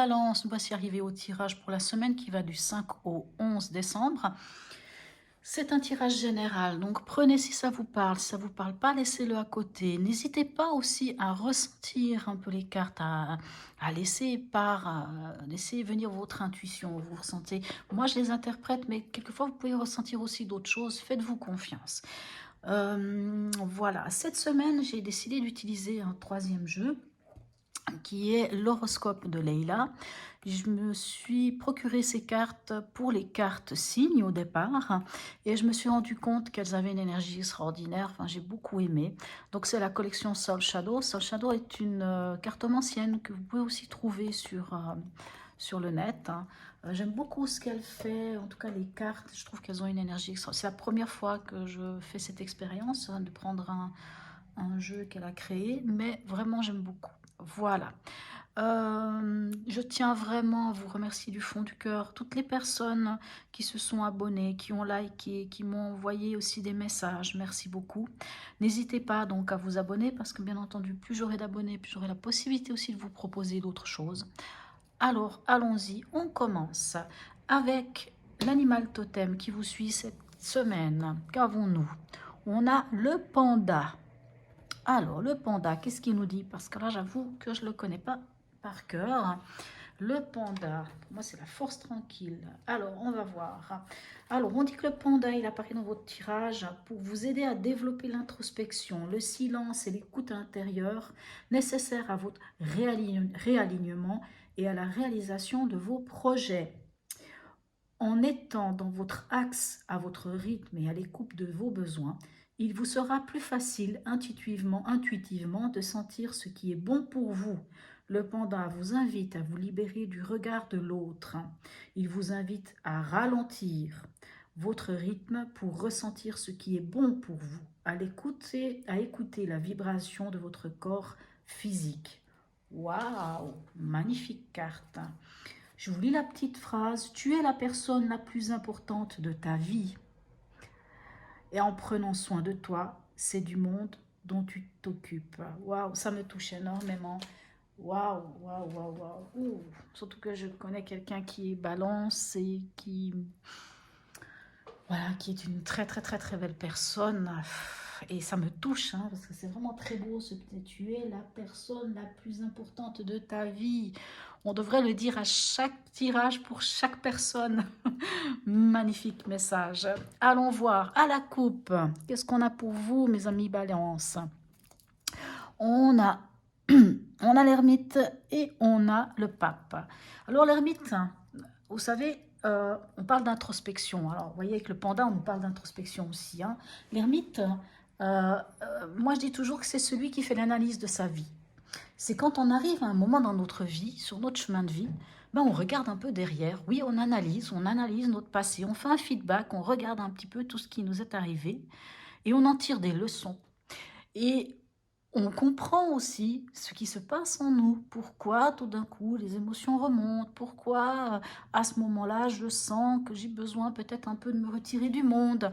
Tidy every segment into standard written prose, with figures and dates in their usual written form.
Balance, nous voici arrivés au tirage pour la semaine qui va du 5 au 11 décembre. C'est un tirage général, donc prenez si ça vous parle. Si ça vous parle pas, laissez-le à côté. N'hésitez pas aussi à ressentir un peu les cartes, à laisser venir votre intuition, vous ressentez. Moi, je les interprète, mais quelquefois, vous pouvez ressentir aussi d'autres choses. Faites-vous confiance. Voilà, cette semaine, j'ai décidé d'utiliser un troisième jeu qui est l'horoscope de Leïla. Je me suis procuré ces cartes pour les cartes signes au départ et je me suis rendu compte qu'elles avaient une énergie extraordinaire. Enfin, j'ai beaucoup aimé. Donc c'est la collection Soul Shadow. Soul Shadow est une cartomancienne que vous pouvez aussi trouver sur le net. J'aime beaucoup ce qu'elle fait, en tout cas les cartes, je trouve qu'elles ont une énergie extraordinaire. C'est la première fois que je fais cette expérience de prendre un jeu qu'elle a créé, mais vraiment j'aime beaucoup. Voilà. Je tiens vraiment à vous remercier du fond du cœur toutes les personnes qui se sont abonnées, qui ont liké, qui m'ont envoyé aussi des messages. Merci beaucoup. N'hésitez pas donc à vous abonner parce que bien entendu, plus j'aurai d'abonnés, plus j'aurai la possibilité aussi de vous proposer d'autres choses. Alors, allons-y, on commence avec l'animal totem qui vous suit cette semaine. Qu'avons-nous? On a le panda. Alors, le panda, qu'est-ce qu'il nous dit? Parce que là, j'avoue que je ne le connais pas par cœur. Le panda, pour moi, c'est la force tranquille. Alors, on va voir. Alors, on dit que le panda, il apparaît dans votre tirage pour vous aider à développer l'introspection, le silence et l'écoute intérieure nécessaires à votre réalignement et à la réalisation de vos projets. En étant dans votre axe, à votre rythme et à l'écoute de vos besoins, il vous sera plus facile intuitivement de sentir ce qui est bon pour vous. Le panda vous invite à vous libérer du regard de l'autre. Il vous invite à ralentir votre rythme pour ressentir ce qui est bon pour vous, à écouter la vibration de votre corps physique. Waouh, magnifique carte. Je vous lis la petite phrase. Tu es la personne la plus importante de ta vie. Et en prenant soin de toi, c'est du monde dont tu t'occupes. Waouh, ça me touche énormément. Waouh, waouh, waouh, waouh. Ouh. Surtout que je connais quelqu'un qui est balance et voilà, qui est une très très très très belle personne. Et ça me touche, hein, parce que c'est vraiment très beau ce petit. Tu es la personne la plus importante de ta vie. On devrait le dire à chaque tirage pour chaque personne. Magnifique message. Allons voir à la coupe. Qu'est-ce qu'on a pour vous, mes amis Balance? On a, on a l'ermite et on a le pape. Alors l'ermite, vous savez, on parle d'introspection. Alors, vous voyez, avec le panda, on nous parle d'introspection aussi. Hein. L'ermite, moi, je dis toujours que c'est celui qui fait l'analyse de sa vie. C'est quand on arrive à un moment dans notre vie, sur notre chemin de vie, ben on regarde un peu derrière. Oui, on analyse notre passé, on fait un feedback, on regarde un petit peu tout ce qui nous est arrivé et on en tire des leçons. Et on comprend aussi ce qui se passe en nous. Pourquoi tout d'un coup les émotions remontent. Pourquoi à ce moment-là je sens que j'ai besoin peut-être un peu de me retirer du monde.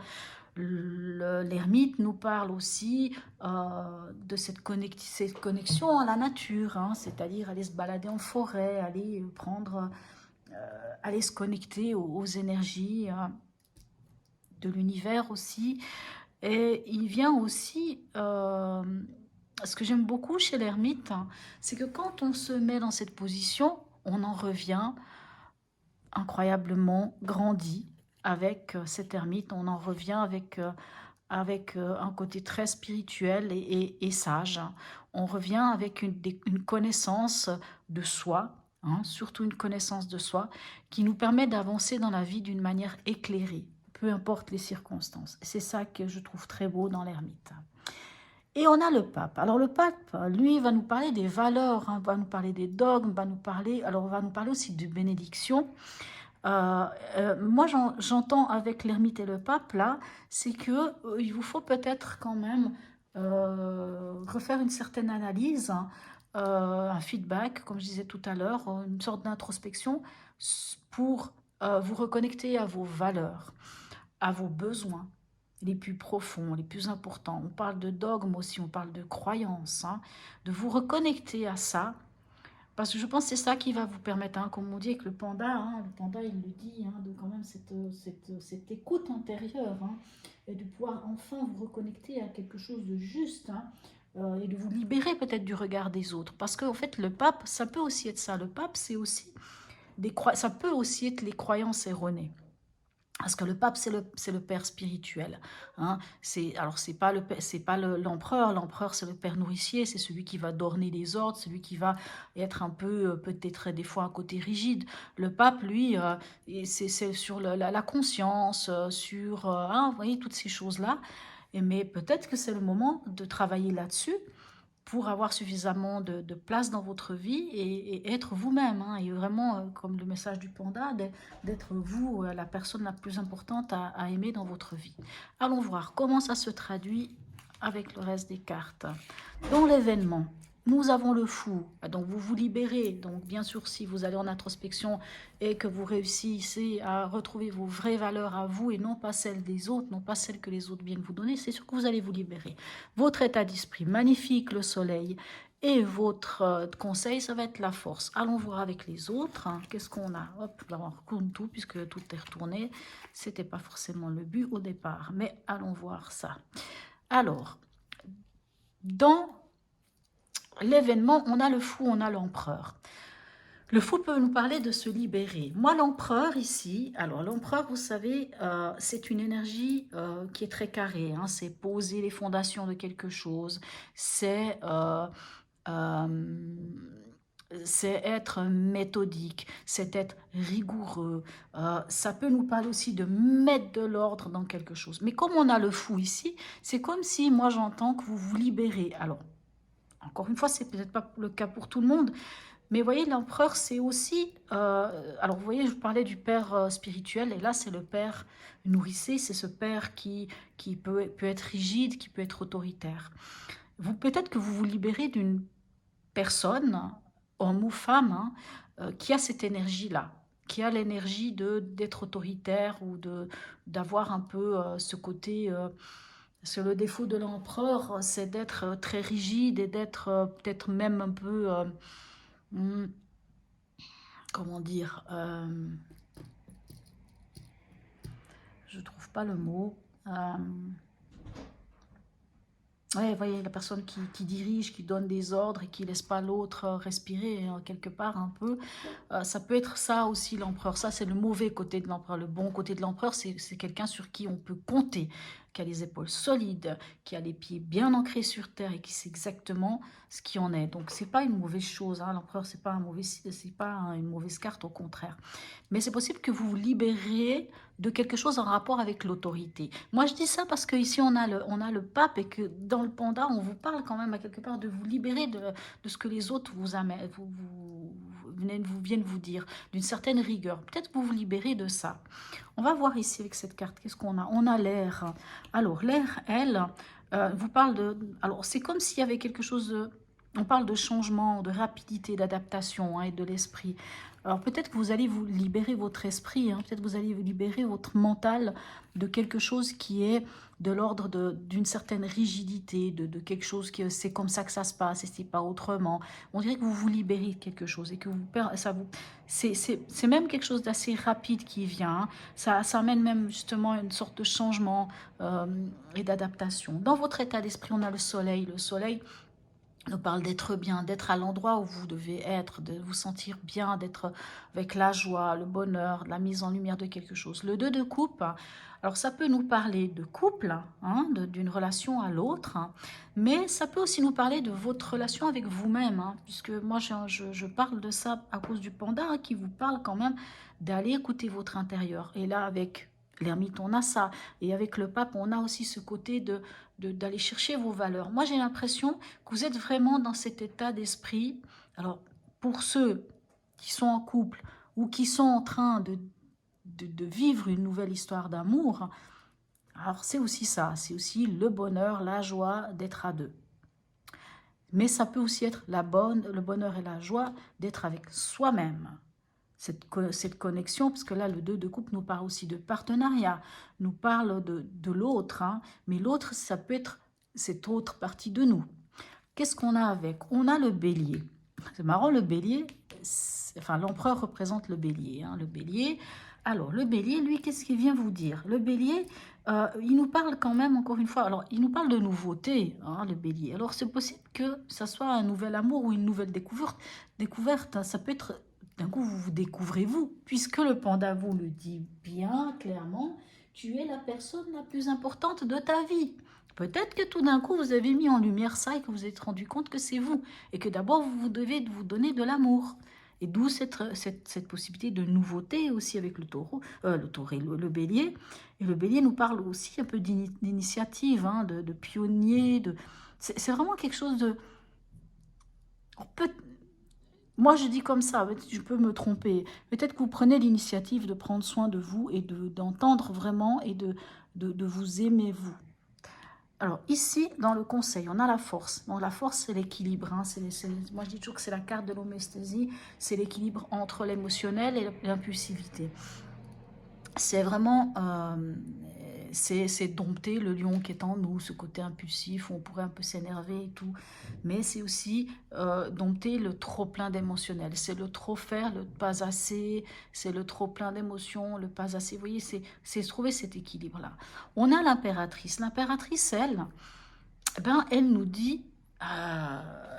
L'ermite nous parle aussi de cette connexion à la nature. Hein, c'est-à-dire aller se balader en forêt, aller se connecter aux énergies de l'univers aussi. Et il vient aussi, ce que j'aime beaucoup chez l'ermite, hein, c'est que quand on se met dans cette position, on en revient incroyablement grandi avec cet ermite, on en revient avec un côté très spirituel et sage. On revient avec une connaissance de soi, hein, surtout une connaissance de soi, qui nous permet d'avancer dans la vie d'une manière éclairée, peu importe les circonstances. C'est ça que je trouve très beau dans l'ermite. Et on a le pape. Alors le pape, lui, va nous parler des valeurs, hein, va nous parler des dogmes, va nous parler aussi de bénédiction. Moi, j'entends avec l'ermite et le pape, là, c'est que il vous faut peut-être quand même refaire une certaine analyse, hein, un feedback, comme je disais tout à l'heure, une sorte d'introspection pour vous reconnecter à vos valeurs, à vos besoins les plus profonds, les plus importants. On parle de dogme aussi, on parle de croyance, hein, de vous reconnecter à ça Parce que je pense que c'est ça qui va vous permettre, hein, comme on dit avec le panda il le dit, hein, de quand même cette écoute intérieure, hein, et de pouvoir enfin vous reconnecter à quelque chose de juste, hein, et de vous libérer peut-être du regard des autres. Parce qu'en fait, le pape, ça peut aussi être ça. Le pape, c'est aussi ça peut aussi être les croyances erronées. Parce que le pape, c'est le père spirituel. Hein. Alors, c'est pas l'empereur. L'empereur, c'est le père nourricier. C'est celui qui va donner des ordres, celui qui va être un peu, peut-être des fois, un côté rigide. Le pape, lui, c'est sur la conscience, sur, hein, vous voyez, toutes ces choses-là. Mais peut-être que c'est le moment de travailler là-dessus pour avoir suffisamment de place dans votre vie et être vous-même, hein, et vraiment, comme le message du panda, d'être vous, la personne la plus importante à aimer dans votre vie. Allons voir comment ça se traduit avec le reste des cartes. Dans l'événement, nous avons le fou, donc vous vous libérez. Donc bien sûr, si vous allez en introspection et que vous réussissez à retrouver vos vraies valeurs à vous et non pas celles des autres, non pas celles que les autres viennent vous donner, c'est sûr que vous allez vous libérer. Votre état d'esprit, magnifique, le soleil. Et votre conseil, ça va être la force. Allons voir avec les autres. Hein. Qu'est-ce qu'on a? Hop, là, on retourne tout puisque tout est retourné. C'était pas forcément le but au départ, mais allons voir ça. Alors, dans l'événement, on a le fou, on a l'empereur. Le fou peut nous parler de se libérer. Moi, l'empereur ici, alors l'empereur, vous savez, c'est une énergie qui est très carrée. Hein, c'est poser les fondations de quelque chose. Euh, c'est être méthodique, c'est être rigoureux. Ça peut nous parler aussi de mettre de l'ordre dans quelque chose. Mais comme on a le fou ici, c'est comme si moi j'entends que vous vous libérez. Alors, encore une fois, c'est peut-être pas le cas pour tout le monde, mais vous voyez, l'empereur, c'est aussi... alors, vous voyez, je vous parlais du père spirituel, et là, c'est le père nourricier, c'est ce père qui peut être rigide, qui peut être autoritaire. Peut-être que vous vous libérez d'une personne, homme ou femme, hein, qui a cette énergie-là, qui a l'énergie d'être autoritaire ou d'avoir un peu ce côté... c'est le défaut de l'empereur, c'est d'être très rigide et d'être peut-être même un peu... comment dire, je trouve pas le mot. Ouais, vous voyez, la personne qui dirige, qui donne des ordres et qui laisse pas l'autre respirer quelque part un peu. Ça peut être ça aussi l'empereur. Ça, c'est le mauvais côté de l'empereur. Le bon côté de l'empereur, c'est quelqu'un sur qui on peut compter, qui a les épaules solides, qui a les pieds bien ancrés sur terre et qui sait exactement ce qui en est. Donc, c'est pas une mauvaise chose. Hein. L'empereur, c'est pas une mauvaise carte, au contraire. Mais c'est possible que vous vous libériez de quelque chose en rapport avec l'autorité. Moi, je dis ça parce qu'ici, on a le pape et que dans le panda, on vous parle quand même à quelque part de vous libérer de ce que les autres vous amènent, viennent vous dire, d'une certaine rigueur. Peut-être que vous vous libérez de ça. On va voir ici avec cette carte, qu'est-ce qu'on a? On a l'air. Alors, l'air, elle, vous parle de... Alors, c'est comme s'il y avait quelque chose de... On parle de changement, de rapidité, d'adaptation, hein, et de l'esprit. Alors peut-être que vous allez vous libérer votre esprit, hein, peut-être que vous allez vous libérer votre mental de quelque chose qui est de l'ordre d'une certaine rigidité, de quelque chose qui c'est comme ça que ça se passe et c'est pas autrement. On dirait que vous vous libérez de quelque chose et que c'est même quelque chose d'assez rapide qui vient. Hein. Ça amène même justement une sorte de changement et d'adaptation. Dans votre état d'esprit, on a le soleil. Le soleil nous parle d'être bien, d'être à l'endroit où vous devez être, de vous sentir bien, d'être avec la joie, le bonheur, la mise en lumière de quelque chose. Le 2 de coupe, alors ça peut nous parler de couple, hein, d'une relation à l'autre, hein, mais ça peut aussi nous parler de votre relation avec vous-même, hein, puisque moi je parle de ça à cause du panda, hein, qui vous parle quand même d'aller écouter votre intérieur. Et là, avec l'ermite, on a ça, et avec le pape, on a aussi ce côté d'aller chercher vos valeurs. Moi, j'ai l'impression que vous êtes vraiment dans cet état d'esprit. Alors, pour ceux qui sont en couple ou qui sont en train de vivre une nouvelle histoire d'amour, alors c'est aussi ça, c'est aussi le bonheur, la joie d'être à deux. Mais ça peut aussi être le bonheur et la joie d'être avec soi-même. Cette connexion, parce que là, le 2 de coupe nous parle aussi de partenariat, nous parle de l'autre, hein, mais l'autre, ça peut être cette autre partie de nous. Qu'est-ce qu'on a avec? On a le bélier. C'est marrant, le bélier, enfin l'empereur représente le bélier. Hein, le bélier. Alors, le bélier, lui, qu'est-ce qu'il vient vous dire? Le bélier, il nous parle quand même, encore une fois, alors il nous parle de nouveauté, hein, le bélier. Alors, c'est possible que ça soit un nouvel amour ou une nouvelle découverte, hein. Ça peut être, d'un coup, vous vous découvrez vous, puisque le panda vous le dit bien clairement, tu es la personne la plus importante de ta vie. Peut-être que tout d'un coup, vous avez mis en lumière ça et que vous vous êtes rendu compte que c'est vous. Et que d'abord, vous devez vous donner de l'amour. Et d'où cette possibilité de nouveauté aussi avec le taureau, le bélier. Et le bélier nous parle aussi un peu d'initiative, hein, de pionnier. C'est vraiment quelque chose de... Moi, je dis comme ça, je peux me tromper. Peut-être que vous prenez l'initiative de prendre soin de vous et d'entendre vraiment et de vous aimer, vous. Alors ici, dans le conseil, on a la force. Donc la force, c'est l'équilibre. Hein. Moi, je dis toujours que c'est la carte de l'homesthésie. C'est l'équilibre entre l'émotionnel et l'impulsivité. C'est vraiment... c'est dompter le lion qui est en nous, ce côté impulsif où on pourrait un peu s'énerver et tout. Mais c'est aussi dompter le trop plein d'émotionnel. C'est le trop faire, le pas assez. C'est le trop plein d'émotions, le pas assez. Vous voyez, c'est trouver cet équilibre-là. On a l'impératrice. L'impératrice, elle, ben, elle nous dit...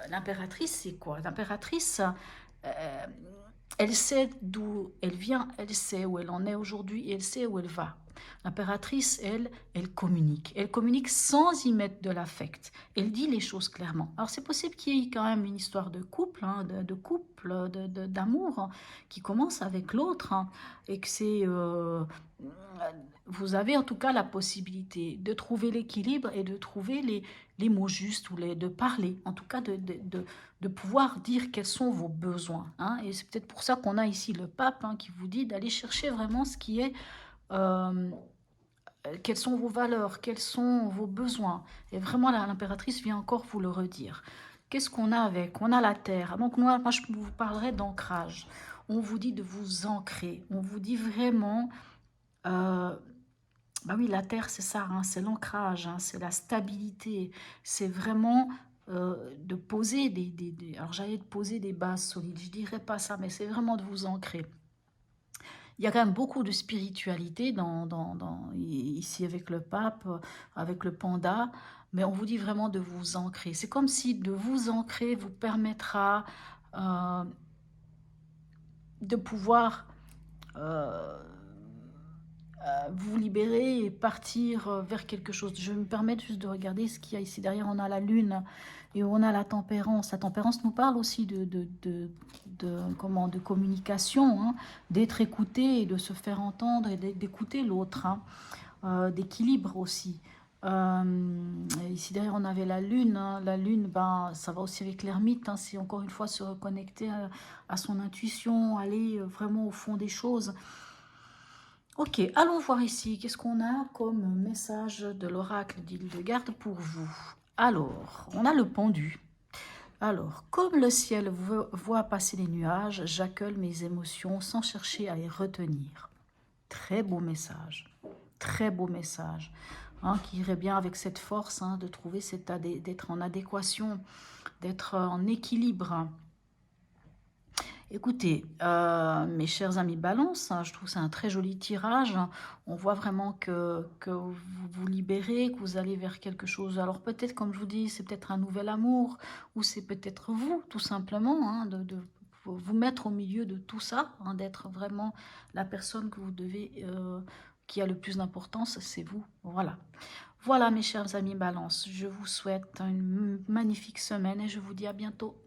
l'impératrice, c'est quoi? L'impératrice... elle sait d'où elle vient, elle sait où elle en est aujourd'hui et elle sait où elle va. L'impératrice, elle communique. Elle communique sans y mettre de l'affect. Elle dit les choses clairement. Alors c'est possible qu'il y ait quand même une histoire de couple, hein, d'amour, hein, qui commence avec l'autre, hein, et que c'est... vous avez en tout cas la possibilité de trouver l'équilibre et de trouver les mots justes ou de parler, en tout cas de pouvoir dire quels sont vos besoins. Hein. Et c'est peut-être pour ça qu'on a ici le pape, hein, qui vous dit d'aller chercher vraiment ce qui est... quelles sont vos valeurs, quels sont vos besoins. Et vraiment, l'impératrice vient encore vous le redire. Qu'est-ce qu'on a avec? On a la terre. Donc moi, je vous parlerai d'ancrage. On vous dit de vous ancrer. On vous dit vraiment... bah oui, la terre, c'est ça, hein, c'est l'ancrage, hein, c'est la stabilité. C'est vraiment de poser alors j'allais poser des bases solides, je dirais pas ça, mais c'est vraiment de vous ancrer. Il y a quand même beaucoup de spiritualité ici avec le pape, avec le panda, mais on vous dit vraiment de vous ancrer. C'est comme si de vous ancrer vous permettra de pouvoir vous libérer et partir vers quelque chose. Je vais me permettre juste de regarder ce qu'il y a ici. Derrière, on a la lune et on a la tempérance. La tempérance nous parle aussi de communication, hein, d'être écouté et de se faire entendre et d'écouter l'autre, hein, d'équilibre aussi. Ici derrière on avait la lune, hein. La lune, ben, ça va aussi avec l'ermite, hein. C'est encore une fois se reconnecter à son intuition, aller vraiment au fond des choses. Ok, allons voir ici, qu'est-ce qu'on a comme message de l'oracle d'Hildegarde pour vous. Alors, on a le pendu. Alors, comme le ciel voit passer les nuages, j'accueille mes émotions sans chercher à les retenir. Très beau message, hein, qui irait bien avec cette force, hein, de trouver d'être en adéquation, d'être en équilibre. Écoutez, mes chers amis Balance, hein, je trouve que c'est un très joli tirage. On voit vraiment que vous vous libérez, que vous allez vers quelque chose. Alors peut-être, comme je vous dis, c'est peut-être un nouvel amour, ou c'est peut-être vous, tout simplement, hein, de vous mettre au milieu de tout ça, hein, d'être vraiment la personne que vous devez, qui a le plus d'importance, c'est vous. Voilà. Voilà, mes chers amis Balance, je vous souhaite une magnifique semaine et je vous dis à bientôt.